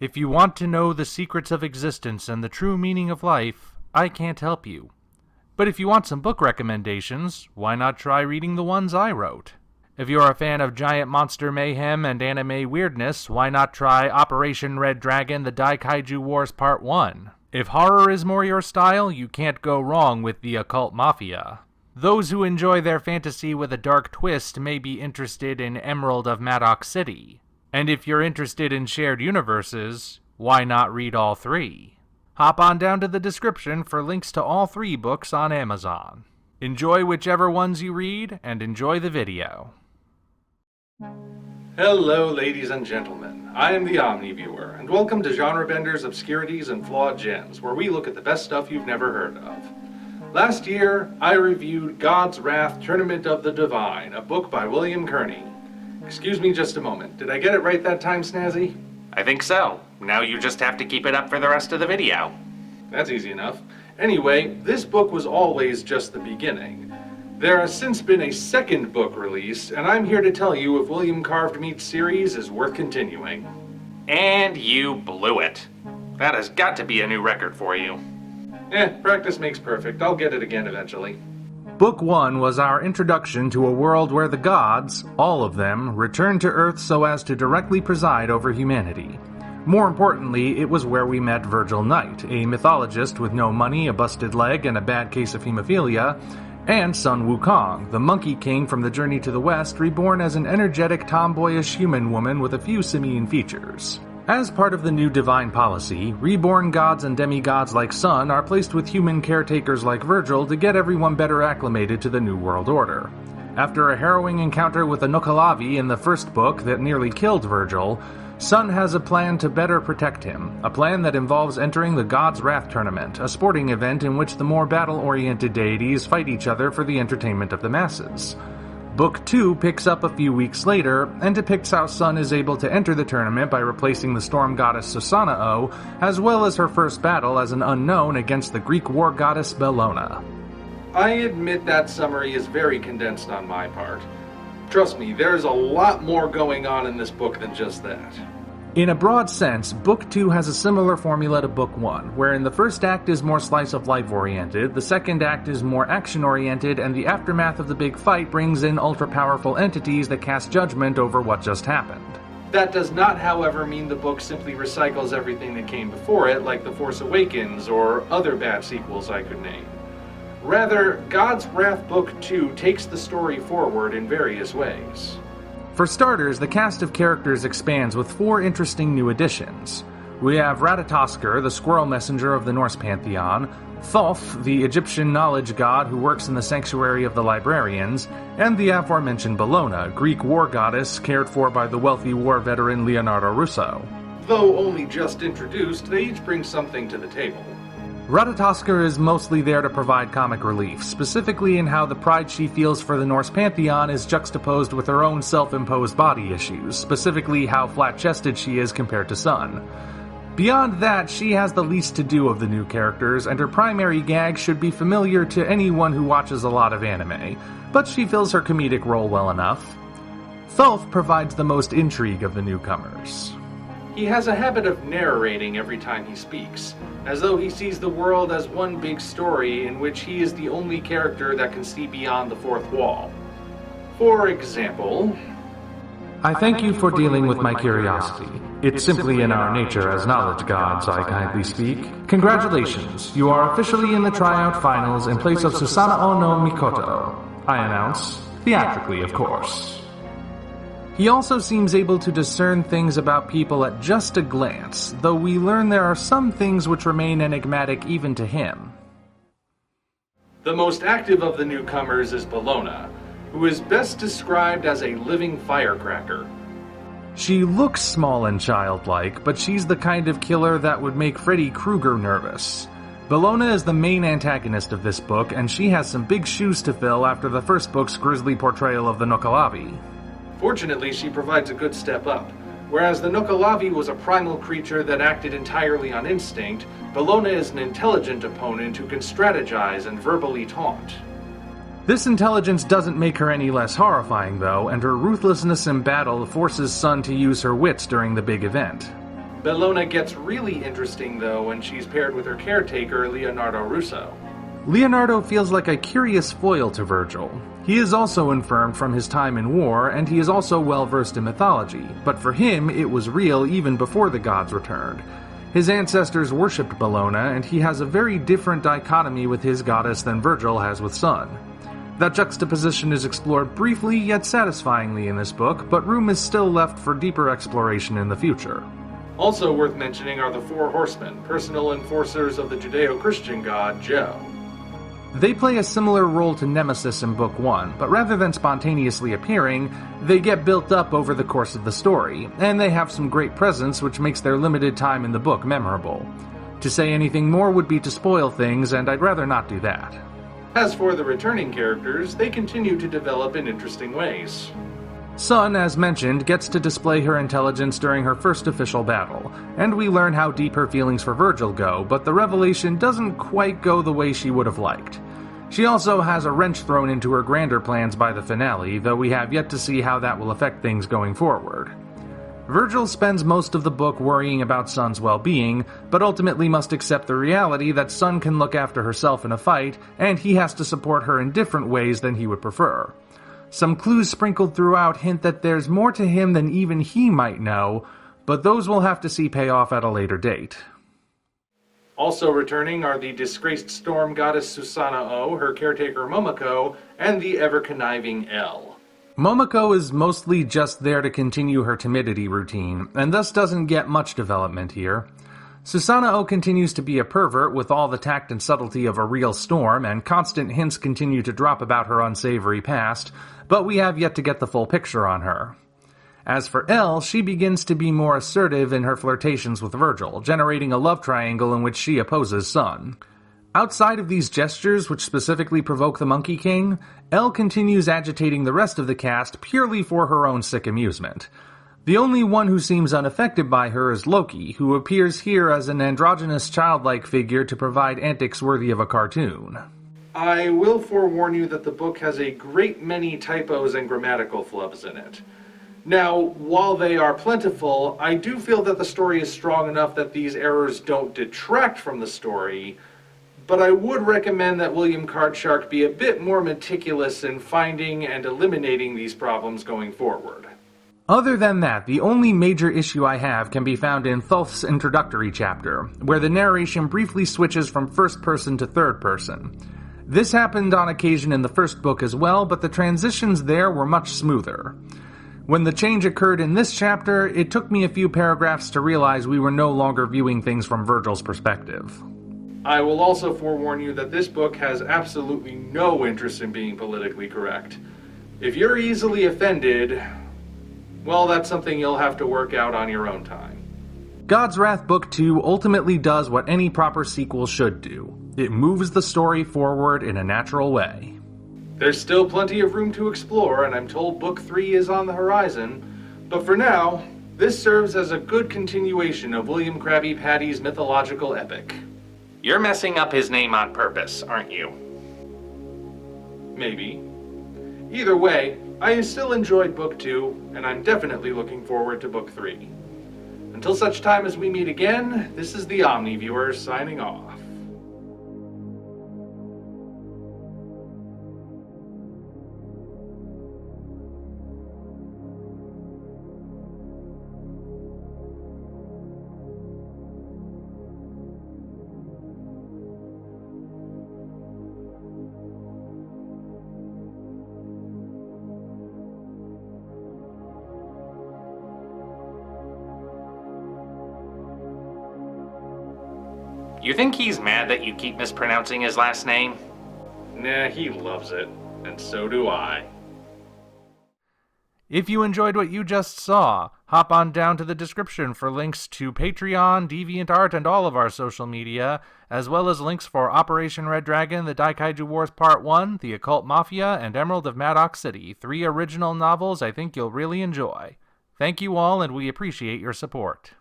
If you want to know the secrets of existence and the true meaning of life, I can't help you. But if you want some book recommendations, why not try reading the ones I wrote? If you're a fan of giant monster mayhem and anime weirdness, why not try Operation Red Dragon: The Daikaiju Wars Part 1? If horror is more your style, you can't go wrong with The Occult Mafia. Those who enjoy their fantasy with a dark twist may be interested in Emerald of Maddox City. And if you're interested in shared universes, why not read all three? Hop on down to the description for links to all 3 books on Amazon. Enjoy whichever ones you read, and enjoy the video. Hello, ladies and gentlemen. I am the Omni Viewer, and welcome to Genre Bender's Obscurities and Flawed Gems, where we look at the best stuff you've never heard of. Last year, I reviewed God's Wrath: Tournament of the Divine, a book by William Kearney. Excuse me just a moment. Did I get it right that time, Snazzy? I think so. Now you just have to keep it up for the rest of the video. That's easy enough. Anyway, this book was always just the beginning. There has since been a second book released, and I'm here to tell you if William Carved Meat's series is worth continuing. And you blew it. That has got to be a new record for you. Practice makes perfect. I'll get it again eventually. Book 1 was our introduction to a world where the gods, all of them, returned to Earth so as to directly preside over humanity. More importantly, it was where we met Virgil Knight, a mythologist with no money, a busted leg, and a bad case of hemophilia, and son Wukong, the Monkey King from the Journey to the West, reborn as an energetic, tomboyish human woman with a few simian features. As part of the new divine policy, reborn gods and demigods like Sun are placed with human caretakers like Virgil to get everyone better acclimated to the New World Order. After a harrowing encounter with a Nukkalavi in the first book that nearly killed Virgil, Sun has a plan to better protect him, a plan that involves entering the God's Wrath Tournament, a sporting event in which the more battle-oriented deities fight each other for the entertainment of the masses. Book 2 picks up a few weeks later, and depicts how Sun is able to enter the tournament by replacing the storm goddess Susanoo, as well as her first battle as an unknown against the Greek war goddess Bellona. I admit that summary is very condensed on my part. Trust me, there's a lot more going on in this book than just that. In a broad sense, Book 2 has a similar formula to Book 1, wherein the first act is more slice-of-life oriented, the second act is more action-oriented, and the aftermath of the big fight brings in ultra-powerful entities that cast judgment over what just happened. That does not, however, mean the book simply recycles everything that came before it, like The Force Awakens or other bad sequels I could name. Rather, God's Wrath Book 2 takes the story forward in various ways. For starters, the cast of characters expands with 4 interesting new additions. We have Ratatoskr, the squirrel messenger of the Norse pantheon, Thoth, the Egyptian knowledge god who works in the sanctuary of the librarians, and the aforementioned Bellona, Greek war goddess cared for by the wealthy war veteran Leonardo Russo. Though only just introduced, they each bring something to the table. Ratatoskr is mostly there to provide comic relief, specifically in how the pride she feels for the Norse pantheon is juxtaposed with her own self-imposed body issues, specifically how flat-chested she is compared to Sun. Beyond that, she has the least to do of the new characters, and her primary gag should be familiar to anyone who watches a lot of anime, but she fills her comedic role well enough. Thoth provides the most intrigue of the newcomers. He has a habit of narrating every time he speaks, as though he sees the world as one big story in which he is the only character that can see beyond the fourth wall. For example, I thank you for dealing with my curiosity. It's simply in our nature as knowledge gods, I kindly speak. Congratulations, you are officially in the tryout finals in place of Susanoo-no-Mikoto. I announce, theatrically of course. He also seems able to discern things about people at just a glance, though we learn there are some things which remain enigmatic even to him. The most active of the newcomers is Bellona, who is best described as a living firecracker. She looks small and childlike, but she's the kind of killer that would make Freddy Krueger nervous. Bellona is the main antagonist of this book, and she has some big shoes to fill after the first book's grisly portrayal of the Nukkalavi. Fortunately, she provides a good step up. Whereas the Nukkalavi was a primal creature that acted entirely on instinct, Bellona is an intelligent opponent who can strategize and verbally taunt. This intelligence doesn't make her any less horrifying, though, and her ruthlessness in battle forces Sun to use her wits during the big event. Bellona gets really interesting, though, when she's paired with her caretaker, Leonardo Russo. Leonardo feels like a curious foil to Virgil. He is also infirm from his time in war, and he is also well versed in mythology, but for him it was real even before the gods returned. His ancestors worshipped Bellona, and he has a very different dichotomy with his goddess than Virgil has with Sun. That juxtaposition is explored briefly yet satisfyingly in this book, but room is still left for deeper exploration in the future. Also worth mentioning are the Four Horsemen, personal enforcers of the Judeo-Christian god, Jo. They play a similar role to Nemesis in Book 1, but rather than spontaneously appearing, they get built up over the course of the story, and they have some great presence which makes their limited time in the book memorable. To say anything more would be to spoil things, and I'd rather not do that. As for the returning characters, they continue to develop in interesting ways. Sun, as mentioned, gets to display her intelligence during her first official battle, and we learn how deep her feelings for Virgil go, but the revelation doesn't quite go the way she would have liked. She also has a wrench thrown into her grander plans by the finale, though we have yet to see how that will affect things going forward. Virgil spends most of the book worrying about Sun's well-being, but ultimately must accept the reality that Sun can look after herself in a fight, and he has to support her in different ways than he would prefer. Some clues sprinkled throughout hint that there's more to him than even he might know, but those we'll have to see pay off at a later date. Also returning are the disgraced storm goddess Susanoo, her caretaker Momoko, and the ever-conniving L. Momoko is mostly just there to continue her timidity routine, and thus doesn't get much development here. Susanoo continues to be a pervert with all the tact and subtlety of a real storm, and constant hints continue to drop about her unsavory past, but we have yet to get the full picture on her. As for Elle, she begins to be more assertive in her flirtations with Virgil, generating a love triangle in which she opposes Sun. Outside of these gestures, which specifically provoke the Monkey King, Elle continues agitating the rest of the cast purely for her own sick amusement. The only one who seems unaffected by her is Loki, who appears here as an androgynous childlike figure to provide antics worthy of a cartoon. I will forewarn you that the book has a great many typos and grammatical flubs in it. Now, while they are plentiful, I do feel that the story is strong enough that these errors don't detract from the story, but I would recommend that William Cardshark be a bit more meticulous in finding and eliminating these problems going forward. Other than that, the only major issue I have can be found in Thulf's introductory chapter, where the narration briefly switches from first person to third person. This happened on occasion in the first book as well, but the transitions there were much smoother. When the change occurred in this chapter, it took me a few paragraphs to realize we were no longer viewing things from Virgil's perspective. I will also forewarn you that this book has absolutely no interest in being politically correct. If you're easily offended, well, that's something you'll have to work out on your own time. God's Wrath Book 2 ultimately does what any proper sequel should do. It moves the story forward in a natural way. There's still plenty of room to explore, and I'm told Book 3 is on the horizon. But for now, this serves as a good continuation of William Krabby Patty's mythological epic. You're messing up his name on purpose, aren't you? Maybe. Either way, I still enjoyed Book 2, and I'm definitely looking forward to Book 3. Until such time as we meet again, this is the Omni Viewer signing off. You think he's mad that you keep mispronouncing his last name? Nah, he loves it, and so do I. If you enjoyed what you just saw, hop on down to the description for links to Patreon, DeviantArt, and all of our social media, as well as links for Operation Red Dragon, The Daikaiju Wars Part 1, The Occult Mafia, and Emerald of Maddox City, 3 original novels I think you'll really enjoy. Thank you all, and we appreciate your support.